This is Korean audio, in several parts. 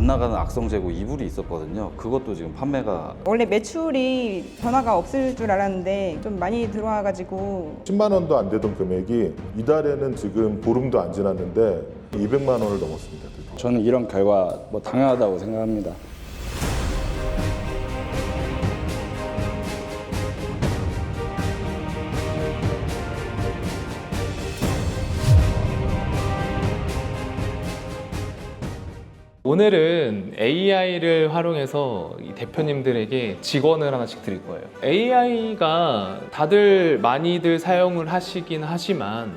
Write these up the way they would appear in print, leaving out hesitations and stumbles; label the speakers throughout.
Speaker 1: 안 나가는 악성 재고 이불이 있었거든요. 그것도 지금 판매가
Speaker 2: 원래 매출이 변화가 없을 줄 알았는데 좀 많이 들어와가지고
Speaker 3: 10만 원도 안 되던 금액이 이달에는 지금 보름도 안 지났는데 200만 원을 넘었습니다. 드디어.
Speaker 4: 저는 이런 결과 당연하다고 생각합니다.
Speaker 5: 오늘은 AI를 활용해서 이 대표님들에게 직원을 하나씩 드릴 거예요. AI가 다들 많이들 사용을 하시긴 하지만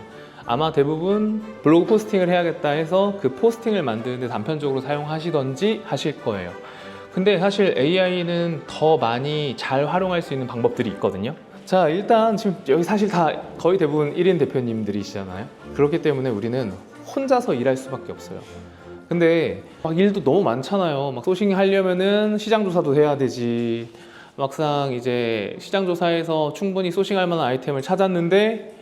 Speaker 5: 아마 대부분 블로그 포스팅을 해야겠다 해서 그 포스팅을 만드는데 단편적으로 사용하시던지 하실 거예요. 근데 사실 AI는 더 많이 잘 활용할 수 있는 방법들이 있거든요. 자, 일단 지금 여기 사실 다 거의 대부분 1인 대표님들이시잖아요. 그렇기 때문에 우리는 혼자서 일할 수밖에 없어요. 근데 막 일도 너무 많잖아요. 막 소싱 하려면은 시장 조사도 해야 되지. 막상 이제 시장 조사에서 충분히 소싱할 만한 아이템을 찾았는데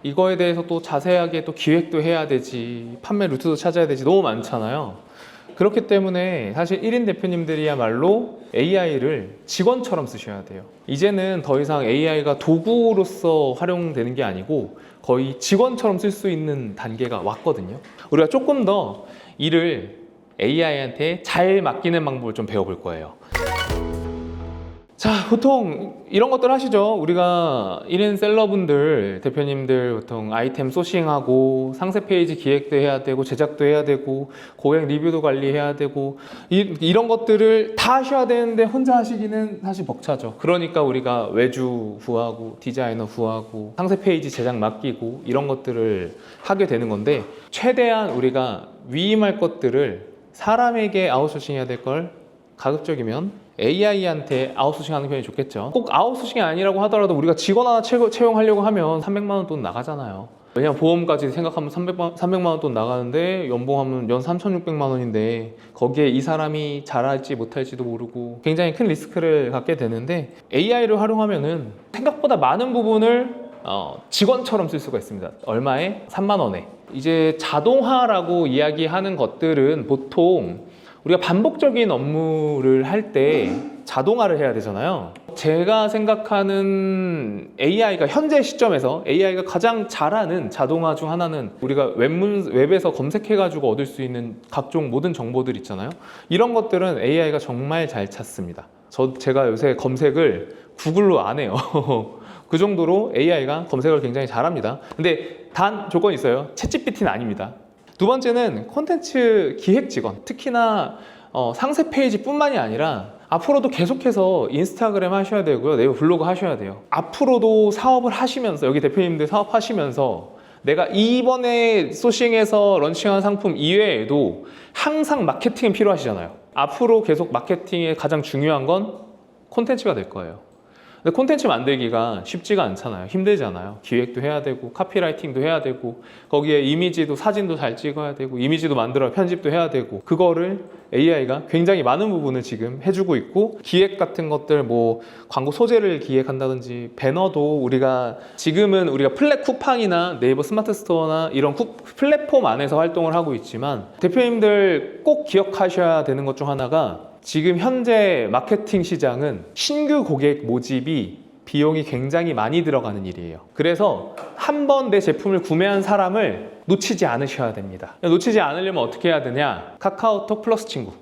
Speaker 5: 이거에 대해서 또 자세하게 또 기획도 해야 되지. 판매 루트도 찾아야 되지. 너무 많잖아요. 그렇기 때문에 사실 1인 대표님들이야말로 AI를 직원처럼 쓰셔야 돼요. 이제는 더 이상 AI가 도구로서 활용되는 게 아니고 거의 직원처럼 쓸 수 있는 단계가 왔거든요. 우리가 조금 더 일을 AI한테 잘 맡기는 방법을 좀 배워볼 거예요. 자, 보통 이런 것들 하시죠. 우리가 1인 셀러분들, 대표님들 보통 아이템 소싱하고 상세 페이지 기획도 해야 되고 제작도 해야 되고 고객 리뷰도 관리해야 되고 이런 것들을 다 하셔야 되는데 혼자 하시기는 사실 벅차죠. 그러니까 우리가 외주 구하고 디자이너 구하고 상세 페이지 제작 맡기고 이런 것들을 하게 되는 건데 최대한 우리가 위임할 것들을 사람에게 아웃소싱해야 될 걸 가급적이면 AI한테 아웃소싱 하는 편이 좋겠죠. 꼭 아웃소싱이 아니라고 하더라도 우리가 직원 하나 채용하려고 하면 300만 원 돈 나가잖아요. 왜냐면 보험까지 생각하면 300만 원 돈 나가는데 연봉하면 연 3,600만 원인데 거기에 이 사람이 잘할지 못할지도 모르고 굉장히 큰 리스크를 갖게 되는데 AI를 활용하면은 생각보다 많은 부분을 직원처럼 쓸 수가 있습니다. 얼마에? 3만 원에. 이제 자동화라고 이야기하는 것들은 보통 우리가 반복적인 업무를 할 때 자동화를 해야 되잖아요. 제가 생각하는 AI가 현재 시점에서 AI가 가장 잘하는 자동화 중 하나는 우리가 웹에서 검색해가지고 얻을 수 있는 각종 모든 정보들 있잖아요. 이런 것들은 AI가 정말 잘 찾습니다. 제가 요새 검색을 구글로 안 해요. 그 정도로 AI가 검색을 굉장히 잘합니다. 근데 단 조건이 있어요. 챗GPT는 아닙니다. 두 번째는 콘텐츠 기획 직원, 특히나 상세 페이지뿐만이 아니라 앞으로도 계속해서 인스타그램 하셔야 되고요, 네이버 블로그 하셔야 돼요. 앞으로도 사업을 하시면서, 여기 대표님들 사업하시면서 내가 이번에 소싱해서 런칭한 상품 이외에도 항상 마케팅이 필요하시잖아요. 앞으로 계속 마케팅에 가장 중요한 건 콘텐츠가 될 거예요. 근데 콘텐츠 만들기가 쉽지가 않잖아요. 힘들잖아요. 기획도 해야 되고 카피라이팅도 해야 되고 거기에 이미지도 사진도 잘 찍어야 되고 이미지도 만들어 편집도 해야 되고 그거를 AI가 굉장히 많은 부분을 지금 해주고 있고 기획 같은 것들 뭐 광고 소재를 기획한다든지 배너도 지금은 우리가 플랫 쿠팡이나 네이버 스마트 스토어나 이런 플랫폼 안에서 활동을 하고 있지만 대표님들 꼭 기억하셔야 되는 것 중 하나가 지금 현재 마케팅 시장은 신규 고객 모집이 비용이 굉장히 많이 들어가는 일이에요. 그래서 한 번 내 제품을 구매한 사람을 놓치지 않으셔야 됩니다. 놓치지 않으려면 어떻게 해야 되냐? 카카오톡 플러스 친구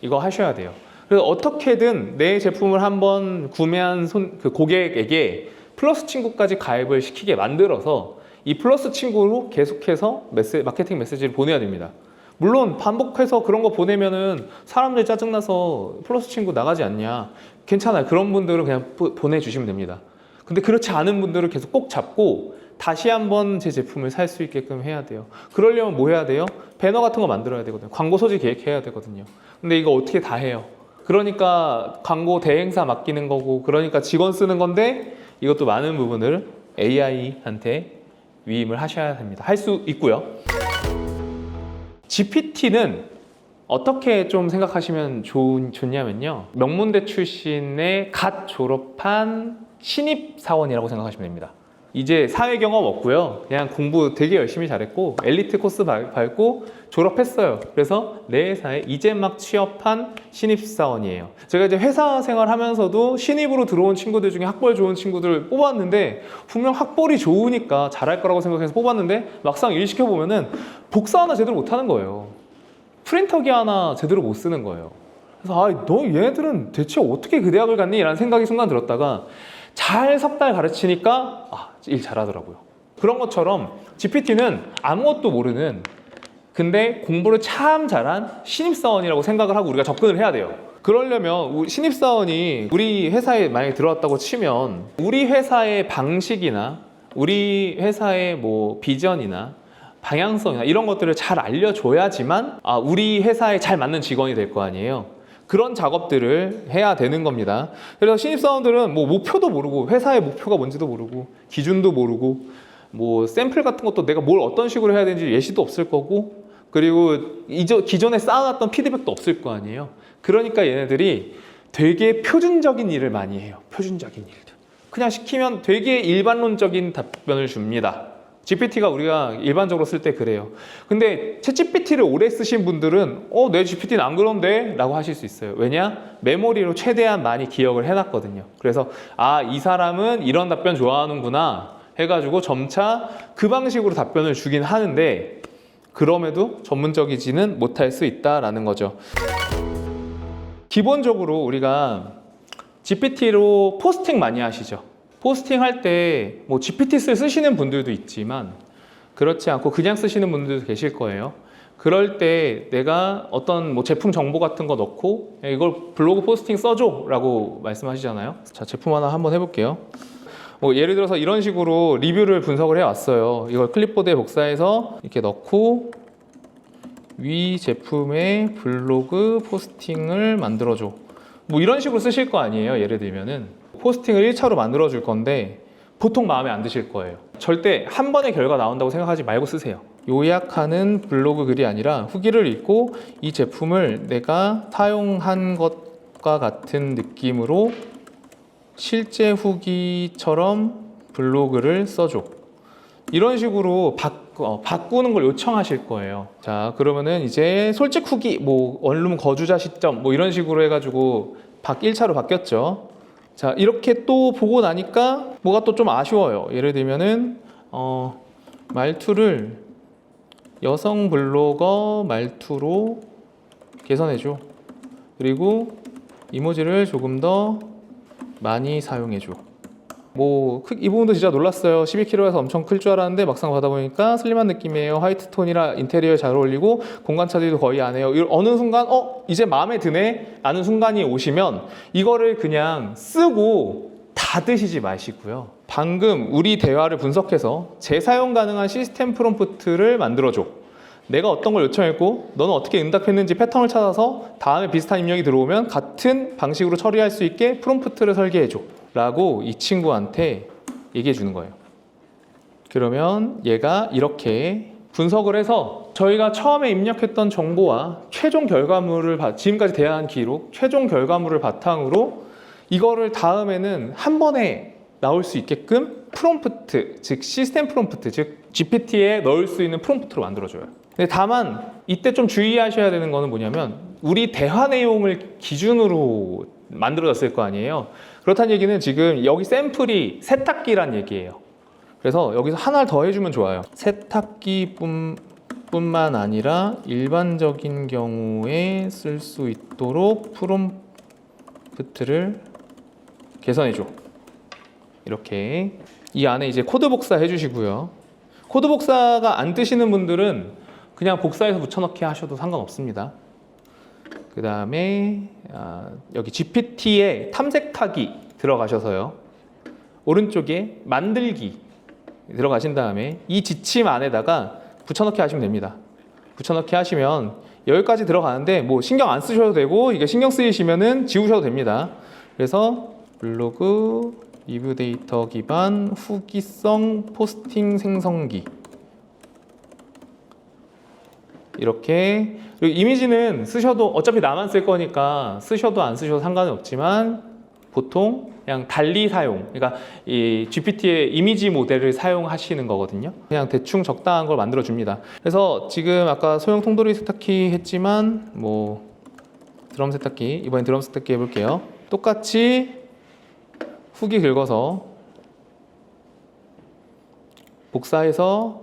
Speaker 5: 이거 하셔야 돼요. 그래서 어떻게든 내 제품을 한번 구매한 그 고객에게 플러스 친구까지 가입을 시키게 만들어서 이 플러스 친구로 계속해서 마케팅 메시지를 보내야 됩니다. 물론 반복해서 그런 거 보내면은 사람들이 짜증나서 플러스 친구 나가지 않냐, 괜찮아요. 그런 분들은 그냥 보내주시면 됩니다. 근데 그렇지 않은 분들을 계속 꼭 잡고 다시 한번 제 제품을 살 수 있게끔 해야 돼요. 그러려면 뭐 해야 돼요? 배너 같은 거 만들어야 되거든요. 광고 소지 기획해야 되거든요. 근데 이거 어떻게 다 해요? 그러니까 광고 대행사 맡기는 거고, 그러니까 직원 쓰는 건데 이것도 많은 부분을 AI한테 위임을 하셔야 됩니다. 할 수 있고요. GPT는 어떻게 좀 생각하시면 좋냐면요, 명문대 출신의 갓 졸업한 신입 사원이라고 생각하시면 됩니다. 이제 사회 경험 없고요. 그냥 공부 되게 열심히 잘했고 엘리트 코스 밟고 졸업했어요. 그래서 내 회사에 이제 막 취업한 신입사원이에요. 제가 이제 회사 생활하면서도 신입으로 들어온 친구들 중에 학벌 좋은 친구들 뽑았는데 분명 학벌이 좋으니까 잘할 거라고 생각해서 뽑았는데 막상 일 시켜보면은 복사 하나 제대로 못하는 거예요. 프린터기 하나 제대로 못 쓰는 거예요. 그래서 너 얘네들은 대체 어떻게 그 대학을 갔니? 라는 생각이 순간 들었다가 잘 석 달 가르치니까 일 잘하더라고요. 그런 것처럼 GPT는 아무것도 모르는 근데 공부를 참 잘한 신입사원이라고 생각을 하고 우리가 접근을 해야 돼요. 그러려면 신입사원이 우리 회사에 만약에 들어왔다고 치면 우리 회사의 방식이나 우리 회사의 뭐 비전이나 방향성이나 이런 것들을 잘 알려줘야지만 우리 회사에 잘 맞는 직원이 될 거 아니에요. 그런 작업들을 해야 되는 겁니다. 그래서 신입사원들은 뭐 목표도 모르고 회사의 목표가 뭔지도 모르고 기준도 모르고 뭐 샘플 같은 것도 내가 뭘 어떤 식으로 해야 되는지 예시도 없을 거고 그리고 기존에 쌓아놨던 피드백도 없을 거 아니에요. 그러니까 얘네들이 되게 표준적인 일을 많이 해요. 표준적인 일들. 그냥 시키면 되게 일반론적인 답변을 줍니다. GPT가 우리가 일반적으로 쓸 때 그래요. 근데 챗GPT를 오래 쓰신 분들은 내 GPT는 안 그런데? 라고 하실 수 있어요. 왜냐? 메모리로 최대한 많이 기억을 해놨거든요. 그래서 이 사람은 이런 답변 좋아하는구나 해가지고 점차 그 방식으로 답변을 주긴 하는데 그럼에도 전문적이지는 못할 수 있다라는 거죠. 기본적으로 우리가 GPT로 포스팅 많이 하시죠. 포스팅 할 때 뭐 GPT 쓰시는 분들도 있지만 그렇지 않고 그냥 쓰시는 분들도 계실 거예요. 그럴 때 내가 어떤 뭐 제품 정보 같은 거 넣고 이걸 블로그 포스팅 써줘 라고 말씀하시잖아요. 자, 제품 하나 한번 해볼게요. 예를 들어서 이런 식으로 리뷰를 분석을 해왔어요. 이걸 클립보드에 복사해서 이렇게 넣고 위 제품의 블로그 포스팅을 만들어줘. 뭐 이런 식으로 쓰실 거 아니에요. 예를 들면은 포스팅을 1차로 만들어 줄 건데 보통 마음에 안 드실 거예요. 절대 한 번에 결과 나온다고 생각하지 말고 쓰세요. 요약하는 블로그 글이 아니라 후기를 읽고 이 제품을 내가 사용한 것과 같은 느낌으로 실제 후기처럼 블로그를 써줘. 이런 식으로 바꾸는 걸 요청하실 거예요. 자, 그러면은 이제 솔직 후기, 뭐 원룸 거주자 시점, 뭐 이런 식으로 해가지고 1차로 바뀌었죠. 자, 이렇게 또 보고 나니까 뭐가 또 좀 아쉬워요. 예를 들면은 말투를 여성 블로거 말투로 개선해줘. 그리고 이모지를 조금 더 많이 사용해줘. 이 부분도 진짜 놀랐어요. 12kg에서 엄청 클 줄 알았는데 막상 받아보니까 슬림한 느낌이에요. 화이트 톤이라 인테리어에 잘 어울리고 공간 차지도 거의 안 해요. 어느 순간 이제 마음에 드네 라는 순간이 오시면 이거를 그냥 쓰고 닫으시지 마시고요. 방금 우리 대화를 분석해서 재사용 가능한 시스템 프롬프트를 만들어줘. 내가 어떤 걸 요청했고 너는 어떻게 응답했는지 패턴을 찾아서 다음에 비슷한 입력이 들어오면 같은 방식으로 처리할 수 있게 프롬프트를 설계해줘 라고 이 친구한테 얘기해 주는 거예요. 그러면 얘가 이렇게 분석을 해서 저희가 처음에 입력했던 정보와 최종 결과물을 지금까지 대화한 기록, 최종 결과물을 바탕으로 이거를 다음에는 한 번에 나올 수 있게끔 프롬프트, 즉 시스템 프롬프트, 즉 GPT에 넣을 수 있는 프롬프트로 만들어줘요. 근데 다만 이때 좀 주의하셔야 되는 거는 뭐냐면 우리 대화 내용을 기준으로 만들어졌을 거 아니에요. 그렇다는 얘기는 지금 여기 샘플이 세탁기란 얘기예요. 그래서 여기서 하나를 더 해주면 좋아요. 세탁기뿐만 아니라 일반적인 경우에 쓸 수 있도록 프롬프트를 개선해줘. 이렇게 이 안에 이제 코드 복사 해주시고요. 코드 복사가 안 뜨시는 분들은 그냥 복사해서 붙여넣기 하셔도 상관없습니다. 그 다음에 여기 GPT에 탐색하기 들어가셔서요. 오른쪽에 만들기 들어가신 다음에 이 지침 안에다가 붙여넣기 하시면 됩니다. 붙여넣기 하시면 여기까지 들어가는데 뭐 신경 안 쓰셔도 되고 이게 신경 쓰이시면은 지우셔도 됩니다. 그래서 블로그 리뷰 데이터 기반 후기성 포스팅 생성기 이렇게. 그리고 이미지는 쓰셔도 어차피 나만 쓸 거니까 쓰셔도 안 쓰셔도 상관은 없지만 보통 그냥 달리 사용, 그러니까 이 GPT의 이미지 모델을 사용하시는 거거든요. 그냥 대충 적당한 걸 만들어 줍니다. 그래서 지금 아까 소형 통돌이 세탁기 했지만 뭐 드럼 세탁기, 이번엔 드럼 세탁기 해볼게요. 똑같이 후기 긁어서 복사해서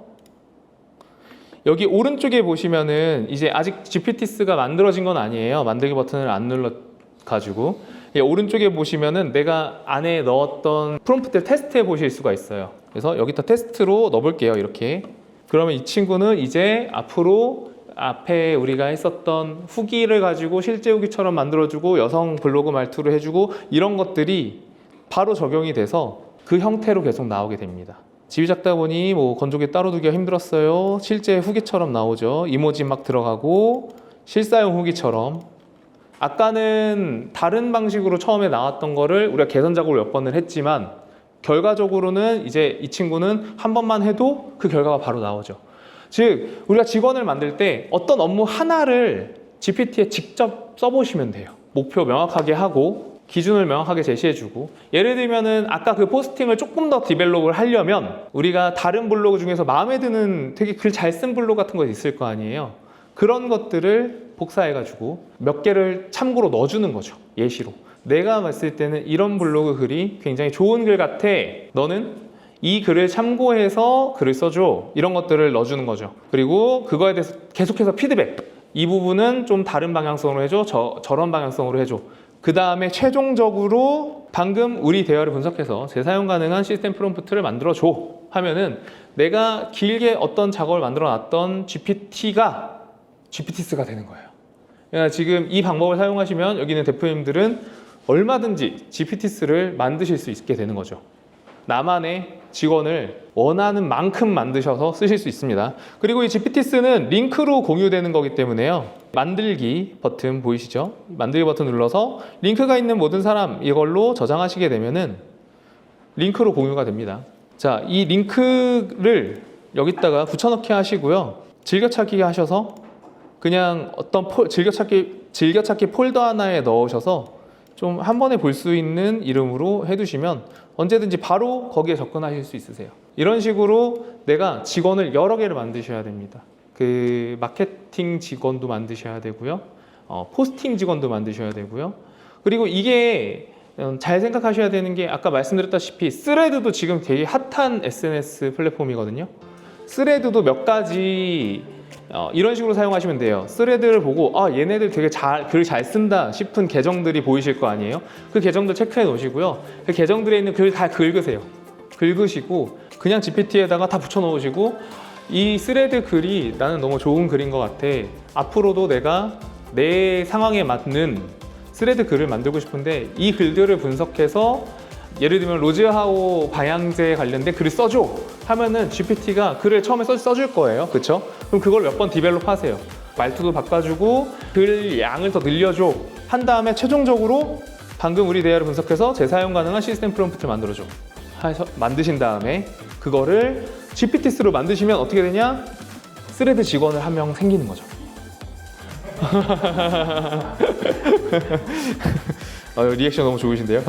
Speaker 5: 여기 오른쪽에 보시면은 이제 아직 GPT스가 만들어진 건 아니에요. 만들기 버튼을 안 눌러가지고 오른쪽에 보시면은 내가 안에 넣었던 프롬프트를 테스트해 보실 수가 있어요. 그래서 여기다 테스트로 넣어볼게요. 이렇게. 그러면 이 친구는 이제 앞으로 앞에 우리가 했었던 후기를 가지고 실제 후기처럼 만들어주고 여성 블로그 말투를 해주고 이런 것들이 바로 적용이 돼서 그 형태로 계속 나오게 됩니다. 집이 작다 보니 뭐 건조기 따로 두기가 힘들었어요. 실제 후기처럼 나오죠. 이모지 막 들어가고 실사용 후기처럼. 아까는 다른 방식으로 처음에 나왔던 거를 우리가 개선 작업을 몇 번을 했지만 결과적으로는 이제 이 친구는 한 번만 해도 그 결과가 바로 나오죠. 즉 우리가 직원을 만들 때 어떤 업무 하나를 GPT에 직접 써보시면 돼요. 목표 명확하게 하고 기준을 명확하게 제시해주고, 예를 들면은 아까 그 포스팅을 조금 더 디벨롭을 하려면 우리가 다른 블로그 중에서 마음에 드는 되게 글 잘 쓴 블로그 같은 거 있을 거 아니에요. 그런 것들을 복사해가지고 몇 개를 참고로 넣어주는 거죠. 예시로 내가 봤을 때는 이런 블로그 글이 굉장히 좋은 글 같아, 너는 이 글을 참고해서 글을 써줘, 이런 것들을 넣어주는 거죠. 그리고 그거에 대해서 계속해서 피드백, 이 부분은 좀 다른 방향성으로 해줘, 저런 방향성으로 해줘. 그 다음에 최종적으로 방금 우리 대화를 분석해서 재사용 가능한 시스템 프롬프트를 만들어줘 하면은 내가 길게 어떤 작업을 만들어 놨던 GPT가 GPT스가 되는 거예요. 그러니까 지금 이 방법을 사용하시면 여기 있는 대표님들은 얼마든지 GPT스를 만드실 수 있게 되는 거죠. 나만의 직원을 원하는 만큼 만드셔서 쓰실 수 있습니다. 그리고 이 GPT스는 링크로 공유되는 거기 때문에요. 만들기 버튼 보이시죠? 만들기 버튼 눌러서 링크가 있는 모든 사람 이걸로 저장하시게 되면은 링크로 공유가 됩니다. 자, 이 링크를 여기다가 붙여넣기 하시고요. 즐겨찾기 하셔서 그냥 어떤 즐겨찾기 폴더 하나에 넣으셔서 좀 한 번에 볼 수 있는 이름으로 해두시면 언제든지 바로 거기에 접근하실 수 있으세요. 이런 식으로 내가 직원을 여러 개를 만드셔야 됩니다. 그 마케팅 직원도 만드셔야 되고요. 포스팅 직원도 만드셔야 되고요. 그리고 이게 잘 생각하셔야 되는 게 아까 말씀드렸다시피 스레드도 지금 되게 핫한 SNS 플랫폼이거든요. 스레드도 몇 가지 이런 식으로 사용하시면 돼요. 스레드를 보고 얘네들 되게 글 잘 쓴다 싶은 계정들이 보이실 거 아니에요. 그 계정들 체크해 놓으시고요. 그 계정들에 있는 글 다 긁으세요. 긁으시고 그냥 GPT에다가 다 붙여 놓으시고 이 스레드 글이 나는 너무 좋은 글인 것 같아, 앞으로도 내가 내 상황에 맞는 스레드 글을 만들고 싶은데 이 글들을 분석해서 예를 들면 로즈하우 방향제에 관련된 글을 써줘 하면은 GPT가 글을 처음에 써줄 거예요. 그쵸? 그럼 그걸 몇 번 디벨롭 하세요. 말투도 바꿔주고 글 양을 더 늘려줘 한 다음에 최종적으로 방금 우리 대화를 분석해서 재사용 가능한 시스템 프롬프트를 만들어줘 해서 만드신 다음에 그거를 GPT스로 만드시면 어떻게 되냐? 스레드 직원을 한 명 생기는 거죠. 리액션 너무 좋으신데요?